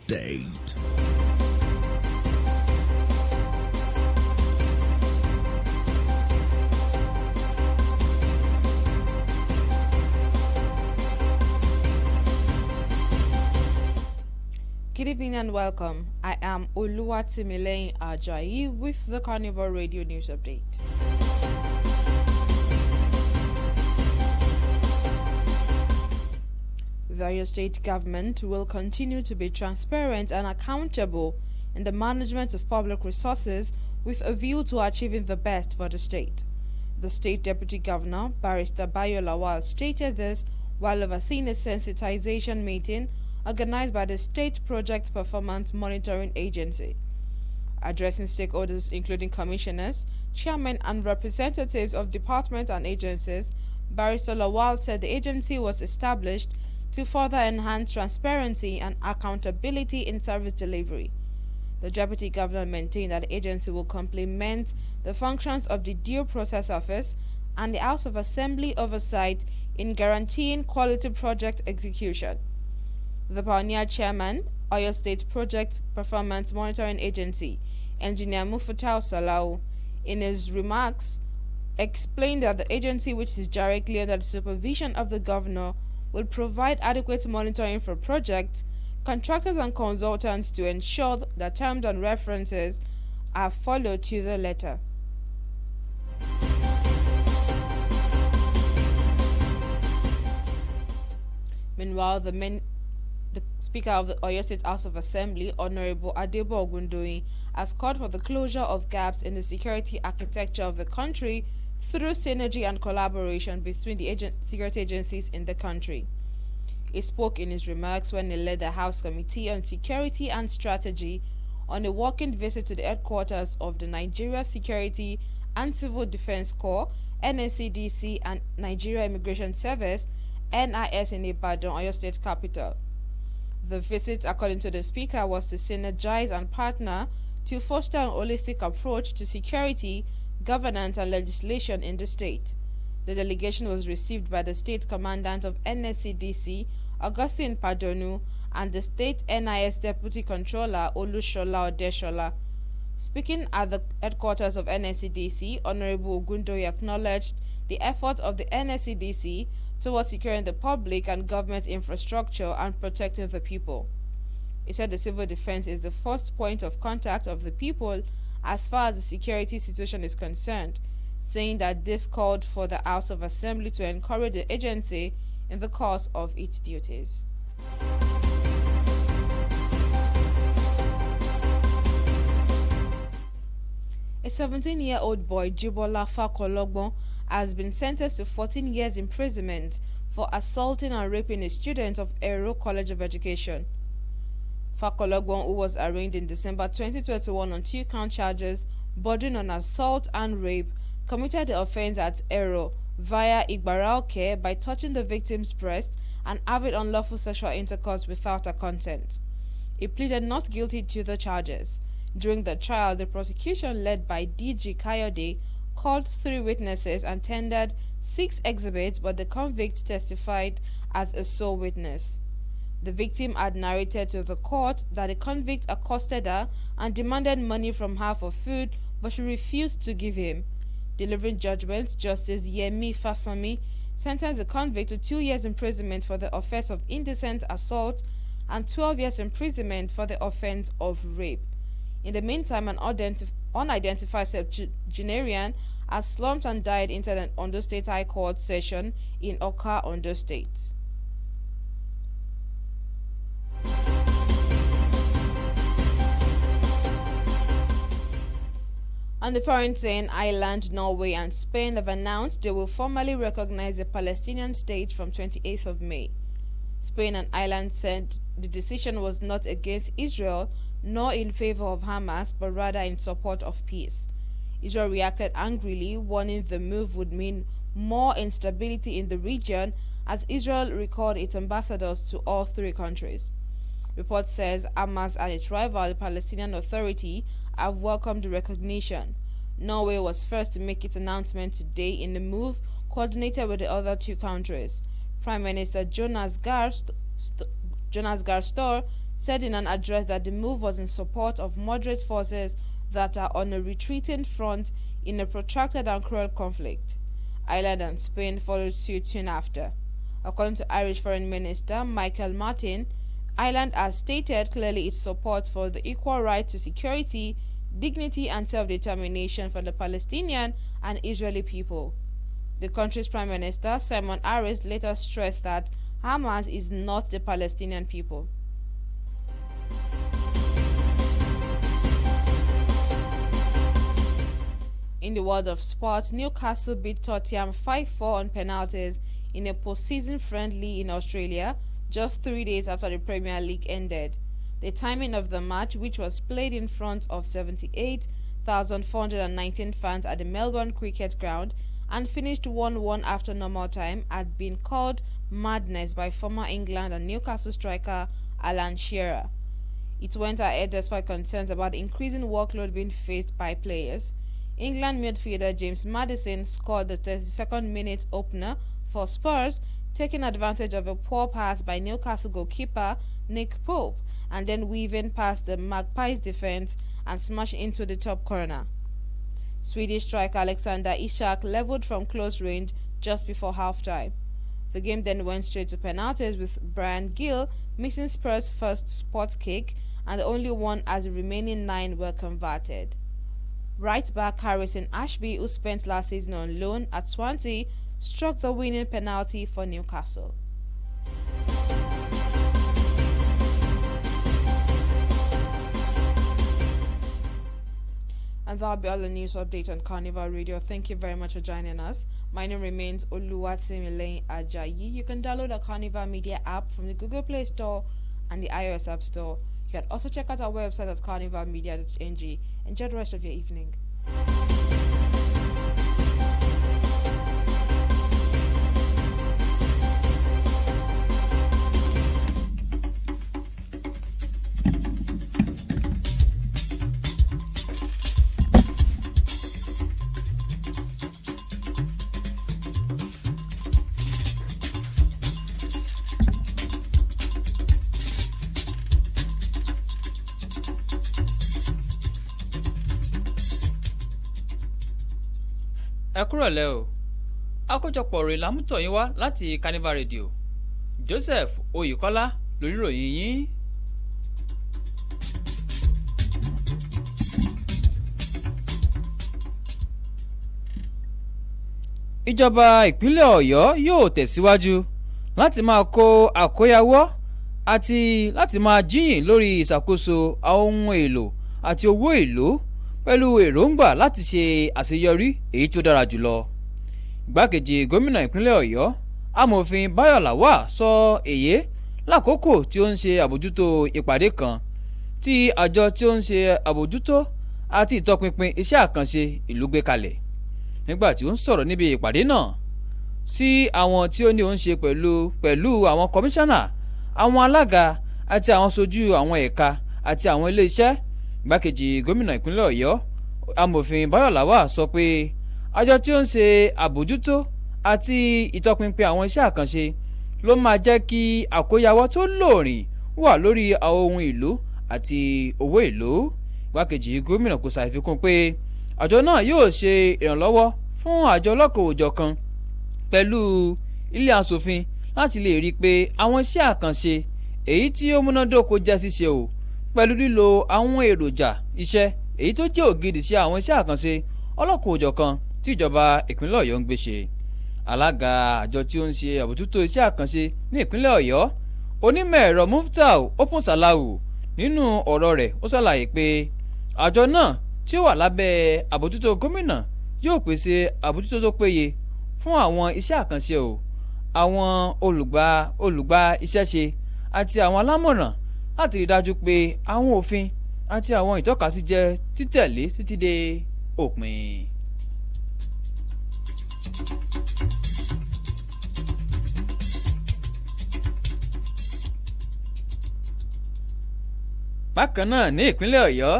State. Good evening and welcome. I am Oluwatimileyin Ajayi with the Carnival Radio News Update. The Oyo State government will continue to be transparent and accountable in the management of public resources with a view to achieving the best for the state. The State Deputy Governor, Barrister Bayo Lawal, stated this while overseeing a sensitization meeting organized by the State Project Performance Monitoring Agency. Addressing stakeholders including commissioners, chairmen and representatives of departments and agencies, Barrister Lawal said the agency was established to further enhance transparency and accountability in service delivery. The Deputy Governor maintained that the agency will complement the functions of the Due Process Office and the House of Assembly oversight in guaranteeing quality project execution. The pioneer chairman, Oyo State Project Performance Monitoring Agency, Engineer Mufutau Salau, in his remarks, explained that the agency, which is directly under the supervision of the governor, will provide adequate monitoring for projects, contractors and consultants to ensure that terms and references are followed to the letter. Meanwhile, the Speaker of the Oyo State House of Assembly, Honorable Adebo Ogundoyin, has called for the closure of gaps in the security architecture of the country through synergy and collaboration between the security agencies in the country. He spoke in his remarks when he led the House Committee on Security and Strategy on a working visit to the headquarters of the Nigeria Security and Civil Defense Corps, NSCDC, and Nigeria Immigration Service, NIS, in Ibadan, Oyo State capital. The visit, according to the Speaker, was to synergize and partner to foster an holistic approach to security, governance and legislation in the state. The delegation was received by the State Commandant of NSCDC, Augustine Padonu, and the State NIS Deputy Controller, Olushola Odeshola. Speaking at the headquarters of NSCDC, Honorable Ogundoyi acknowledged the efforts of the NSCDC towards securing the public and government infrastructure and protecting the people. He said the civil defense is the first point of contact of the people as far as the security situation is concerned, saying that this called for the House of Assembly to encourage the agency in the course of its duties. A 17-year-old boy, Jibola Fakologbon, has been sentenced to 14 years imprisonment for assaulting and raping a student of Ero College of Education. Fakologbon, who was arraigned in December 2021 on 2-count charges bordering on assault and rape, committed the offense at Ero via Igbarauke by touching the victim's breast and having unlawful sexual intercourse without her consent. He pleaded not guilty to the charges. During the trial, the prosecution, led by DG Kayode, called 3 witnesses and tendered 6 exhibits, but the convict testified as a sole witness. The victim had narrated to the court that the convict accosted her and demanded money from her for food, but she refused to give him. Delivering judgment, Justice Yemi Fasomi sentenced the convict to 2 years imprisonment for the offense of indecent assault and 12 years imprisonment for the offense of rape. In the meantime, an unidentified septuagenarian has slumped and died inside an Ondo State High Court session in Oka, Ondo State. On the foreign scene, Ireland, Norway and Spain have announced they will formally recognize the Palestinian state from 28th of May. Spain and Ireland said the decision was not against Israel nor in favor of Hamas, but rather in support of peace. Israel reacted angrily, warning the move would mean more instability in the region, as Israel recalled its ambassadors to all 3 countries. Report says Hamas and its rival, the Palestinian Authority, have welcomed the recognition. Norway was first to make its announcement today in a move coordinated with the other 2 countries. Prime Minister Jonas Gahr Støre said in an address that the move was in support of moderate forces that are on a retreating front in a protracted and cruel conflict. Ireland and Spain followed suit soon after. According to Irish Foreign Minister Michael Martin, Ireland has stated clearly its support for the equal right to security, dignity and self-determination for the Palestinian and Israeli people. The country's Prime Minister Simon Harris later stressed that Hamas is not the Palestinian people. In the world of sport, Newcastle beat Tottenham 5-4 on penalties in a post-season friendly in Australia just 3 days after the Premier League ended. The timing of the match, which was played in front of 78,419 fans at the Melbourne Cricket Ground and finished 1-1 after normal time, had been called madness by former England and Newcastle striker Alan Shearer. It went ahead despite concerns about the increasing workload being faced by players. England midfielder James Maddison scored the 32nd minute opener for Spurs, taking advantage of a poor pass by Newcastle goalkeeper Nick Pope and then weaving past the Magpies defence and smashing into the top corner. Swedish striker Alexander Isak levelled from close range just before half-time. The game then went straight to penalties with Brian Gill missing Spurs' first spot kick and the only one as the remaining 9 were converted. Right back Harrison Ashby, who spent last season on loan at Swansea, struck the winning penalty for Newcastle. And that'll be all the news update on Carnival Radio. Thank you very much for joining us. My name remains Oluwatimileyin Ajayi. You can download the Carnival Media app from the Google Play Store and the iOS App Store. You can also check out our website at carnivalmedia.ng. Enjoy the rest of your evening. Ẹ kúrọ̀lẹ́ o. Akojopo rẹ̀ lámútọ̀ yín wá láti Carnival Radio. Joseph Oyèkọ́lá lóríròyìn yín. Ìjọba ìpínlẹ̀ Ọ̀yọ́ yóò tẹ̀síwájú láti máa kó àkóyawọ́ àti láti máa jíyìn lórí ìṣàkóso àwọn ohun èlò àti owó ìlú pẹ̀lú èròǹgbà láti ṣe àṣeyọrí èyí tó dára jùlọ. Igbákejì gómìnà ìpínlẹ̀ Ọ̀yọ́ amòfin Báyọ̀ Lawal sọ èyí lákòókò tí ó ń ṣe àbójútó ìpàdé kan tí àjọ tí ó ń ṣe àbójútó àti ìtọpinpin iṣẹ́ àkànṣe ìlú gbé kalẹ̀. Nígbà tí ó ń sọ̀rọ̀ níbi ìpàdé náà sí àwọn tí ó ní ó ń ṣe pẹ̀lú àwọn kọmíṣánná, àwọn alága àti àwọn ṣojú àwọn ẹ̀ka àti àwọn ilé iṣẹ́, igbákejì gómìnà ìpínlẹ̀ Ọ̀yọ́ amòfin Báyọ̀ Lawal sọ pé àjọ tí ó ń ṣe àbójútó àti ìtọpinpin àwọn iṣẹ́ àkànṣe ló máa jẹ́ kí àkóyawọ́ tó lóòrìn wà lórí àwọn ohun ìlú àti owó ìlú. Igbákejì gómìnà kò ṣàfikún pé àjọ náà yóò ṣe ìrànlọ́wọ́ fún àjọ ọlọ́kan-ò-jọ̀kan pẹ̀lú ilé aṣòfin láti lè rí i pé àwọn iṣẹ́ àkànṣe èyí tí ó múnádóko jẹ́ ṣíṣe o, pẹ̀lú lílo àwọn èròjà iṣẹ́ èyí tó jẹ́ ògidì sí àwọn iṣẹ́ àkànṣe ọlọ́kan-ò-jọ̀kan tí ìjọba ìpínlẹ̀ Ọ̀yọ́ ń gbé ṣe. Alága àjọ tí ó ń ṣe àbójútó iṣẹ́ àkànṣe ní ìpínlẹ̀ Ọ̀yọ́, onímọ̀ ẹ̀rọ Muftau Opun Salahu, nínú ọ̀rọ̀ rẹ̀ ó ṣàlàyé pé àjọ náà tí ó wà lábẹ́ àbójútó gómìnà yóò pèsè àbójútó tó péye fún àwọn iṣẹ́ àkànṣe o, àwọn olùgbà iṣẹ́ ṣe àti àwọn alámọ̀ràn láti rí dájú pé àwọn òfin àti àwọn ìtọ́kasí jẹ́ títẹ̀lé títí dé òpin. Bákan náà ní ìpínlẹ̀ Ọ̀yọ́,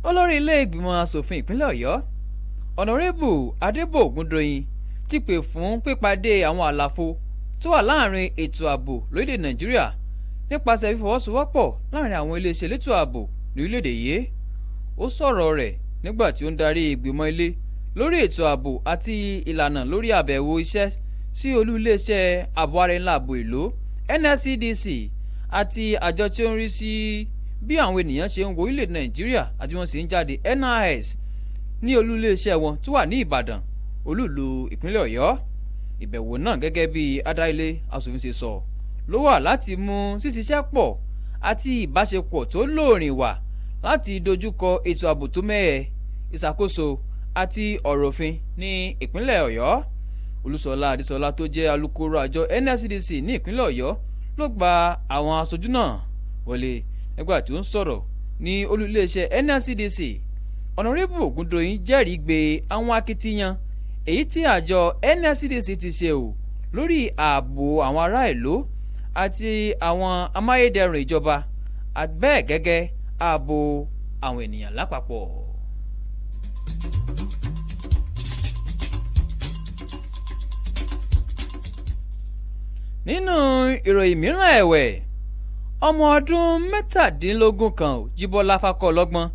olórí ilé ìgbìmọ̀ asòfin ìpínlẹ̀ Ọ̀yọ́ ọ̀nàrẹ́bù Adébò Ògúndòyìn ti pè fún pípàdé àwọn àlàfo tó wà láàrin ètò ààbò lórílẹ̀ Nàìjíríà nípasẹ̀ fífọwọ́sowọ́pọ̀ láàrin àwọn iléeṣẹ́ elétò ààbò lórílẹ̀‐èdè yìí. Ó sọ̀rọ̀ rẹ̀ nígbà tí ó ń darí ìgbìmọ̀ ilé lórí ètò ààbò àti ìlànà lórí àbẹ̀wò iṣẹ́ sí olú iléeṣẹ́ ààbò ara ẹni láàbò ìlú NSCDC àti àjọ tí ó ń rí sí bí àwọn ènìyàn ṣe ń wọ orílẹ̀-èdè Nàìjíríà àti wọ́n sì ń jáde NIS ní olú iléeṣẹ́ wọn tó wà ní Ìbàdàn, olúùlú ìpínlẹ̀ Ọ̀yọ́. Ìbẹ̀wò náà, gẹ́gẹ́ bí adarí ilé aṣòfin ṣe sọ, ló wà láti mú ṣíṣiṣẹ́ pọ̀ àti ìbáṣepọ̀ tó lóòrìn wà láti dojúkọ ètò ààbò tó mẹ́hẹ, ìṣàkóso àti ọ̀rọ̀ òfin ní ìpínlẹ̀ Ọ̀yọ́. Olúṣọlá Adésọlá tó jẹ́ alukoro àjọ NSCDC ní ìpínlẹ̀ Ọ̀yọ́ ló gba àwọn aṣojú náà wọlé nígbà tí ó ń sọ̀rọ̀ ní olú iléeṣẹ́ NSCDC. Ọ̀nàrẹ́bù Ògúndòyìn jẹ́rìí gbé àwọn akitiyan èyí tí àjọ NSCDC ti ṣe lórí ààbò àwọn ará ìlú àti àwọn amáyédẹrùn ìjọba, bẹ́ẹ̀ gẹ́gẹ́ ààbò àwọn ènìyàn lápapọ̀. Nínú ìròyìn mìíràn ẹ̀wẹ̀, ọmọ ọdún mẹ́tàdínlógún kan Jíbọ́lá Fákọlọ́gbọ́n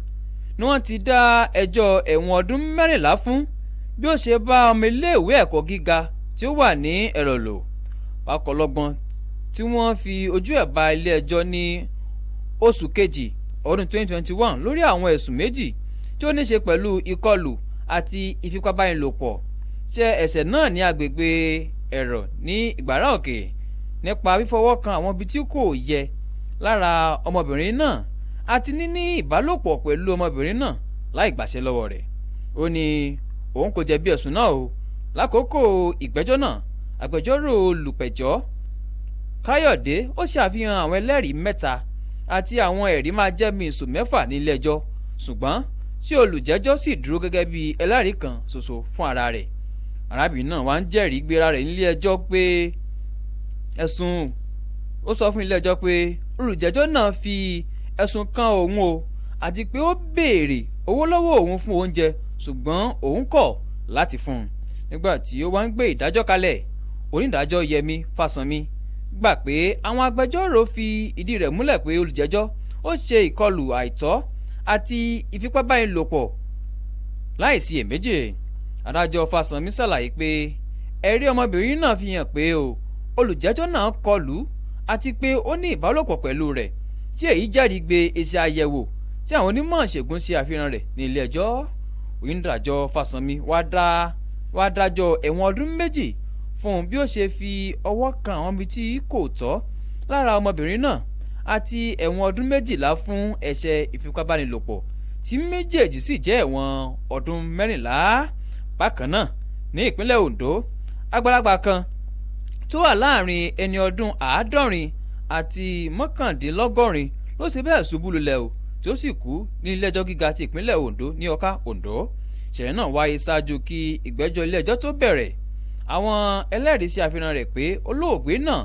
ni wọ́n ti dá ẹjọ́ ẹ̀wọ̀n ọdún 14 fún bí ó ṣe bá ọmọ iléèwé ẹ̀kọ́ gíga tí ó wà ní ẹ̀rọ lò. Fákọlọ́gbọ́n tí wọ́n fi ojú ẹ̀ bá ilé ẹjọ́ ní oṣù kejì ọdún 2021 lórí àwọn ẹ̀sùn méjì tí ó ní ṣe pẹ̀lú ìkọlù àti ìfipábánilòpọ̀ ṣe ẹ̀ṣẹ̀ náà ní agbègbè ẹ̀rọ ní Ìgbàrá Òkè nípa fífọwọ́ kan àwọn ibi tí kò yẹ lára ọmọbìnrin náà àti níní ìbálòpọ̀ pẹ̀lú ọmọbìnrin náà láì gbàṣẹ lọ́wọ́ rẹ̀. Ó ní òun kò jẹ̀bi ẹ̀sùn náà lákòókò ìgbẹ́jọ́ náà. Agbẹjọ́rò olùpẹ̀jọ́ Káyọ̀dé ó ṣàfihàn àwọn ẹlẹ́rìí 3 àti àwọn ẹ̀rí máa jẹ́ míìsù 6 ní ilé ẹjọ́, ṣùgbọ́n tí olùjẹ́jọ́ sì dúró gẹ́gẹ́ bí ẹlẹ́rìí kan ṣoṣo fún ara rẹ̀. Arábìnrin náà wá ń jẹ́rìí gbéra rẹ̀ nílé ẹjọ́ pé ẹ̀sùn ó sọ fún ilé ẹjọ́ pé olùjẹ́jọ́ náà fi ẹ̀sùn kan òun àti pé ó béèrè owó lọ́wọ́ òun fún oúnjẹ ṣùgbọ́n òun kọ̀ láti fún un. Nígbà tí ó wá ń gbé ìdájọ́ kalẹ̀, onídàájọ́ Yẹmí Fásánmi gbà pé àwọn agbẹjọ́rò fi ìdí rẹ̀ múlẹ̀ pé olùjẹ́jọ́ ó ṣe ìkọlù àìtọ́ àti ìfipábánilòpọ̀ láìsí èméjì. Adájọ́ Fásánmi ṣàlàyé pé ẹ̀rí ọmọbìnrin náà fi hàn pé olùjẹ́jọ́ náà kọlù àti pé ó ní ìbálòpọ̀ pẹ̀lú rẹ̀, tí èyí jẹ́rìí gbé èsì àyẹ̀wò tí àwọn onímọ̀ ìṣègùn ṣe àfihàn rẹ̀ ní ilé ẹjọ́. Onídàájọ́ Fásánmi wá dájọ́ ẹ̀wọ̀n ọdún 2 fún bí ó ṣe fi ọwọ́ kan àwọn ibi tí kò tọ́ lára ọmọbìnrin náà àti ẹ̀wọ̀n ọdún 12 fún ẹ̀ṣẹ̀ ìfipábánilòpọ̀ tí méjèèjì sì jẹ́ ẹ̀wọ̀n ọdún 14. Bákan náà, ní ìpínlẹ̀ Ondo, àgbàlagbà kan tó wà láàrin ẹni ọdún 70 àti 89 ló ṣe bẹ́ẹ̀ ṣubú lulẹ̀ tí ó sì kú ní ilé-ẹjọ́ gíga ti ìpínlẹ̀ Ondo ní Ọ̀ká, Ondo. Ìṣẹ̀lẹ̀ náà wáyé ṣáájú kí ìgbẹ́jọ́ ilé-ẹjọ́ tó bẹ̀rẹ̀. Àwọn ẹlẹ́rìí ṣe àfihàn rẹ̀ pé olóògbé náà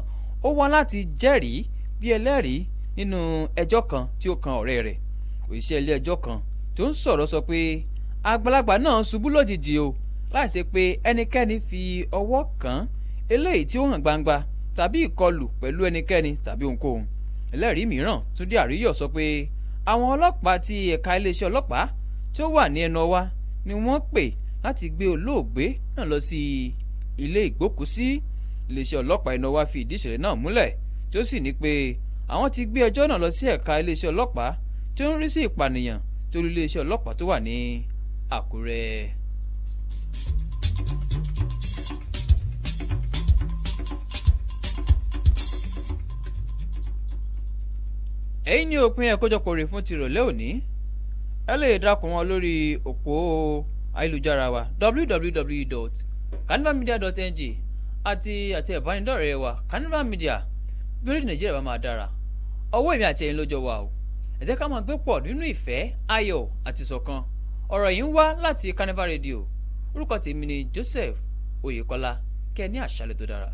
ó wá láti jẹ́rìí bí ẹlẹ́rìí nínú ẹjọ́ kan tí ó kan ọ̀rẹ́ rẹ̀. Òṣìṣẹ́ ilé-ẹjọ́ kan tó ń sọ̀rọ̀ sọ pé àgbàlagbà náà ṣubú lójijì láì ṣe pé ẹnikẹ́ni fi ọwọ́ kàn eléyìí tí ó hàn gbangba tàbí ìkọlù pẹ̀lú ẹnikẹ́ni tàbí ohunkóhun. Ẹlẹ́rìí mìíràn Túndé Àríyọ̀ sọ pé àwọn ọlọ́pàá ti ẹ̀ka iléeṣẹ́ ọlọ́pàá tí ó wà ní ẹnu ọwá ni wọ́n pè láti gbé olóògbé náà lọ sí ilé ìgbókùúsí. Iléeṣẹ́ ọlọ́pàá ẹnu ọwá fi ìdí ìṣẹ̀lẹ̀ náà múlẹ̀ tí ó sì ní pé àwọn ti gbé ẹjọ́ náà lọ sí ẹ̀ka iléeṣẹ́ ọlọ́pàá tí ó ń rí sí ìpànìyàn tó lu iléeṣẹ́ ọlọ́pàá tó wà ní Àkúrẹ́. èyí ni òpin àkójọpọ̀ rẹ̀ fún tìrọ̀lẹ́ òní. Ẹ lè darapọ̀ wọn lórí òpó ayélujára wa www.carnivalmedia.ng àti ìbánidọ́rẹ̀ẹ́ wa Carnival Media. Bí orílẹ̀ Nàìjíríà bá máa dára, ọwọ́ èmi àti ẹ̀yin ló jọ wà ẹ jẹ́ ká máa gbé pọ̀ nínú ìfẹ́, ayọ̀ àti ìṣọ̀kan. Ọ̀rọ̀ yìí ń wá láti Carnival Radio. Orúkọ tèmi ni Joseph Oyèkọ́lá. Kẹ́ ní àṣálẹ́ tó dára.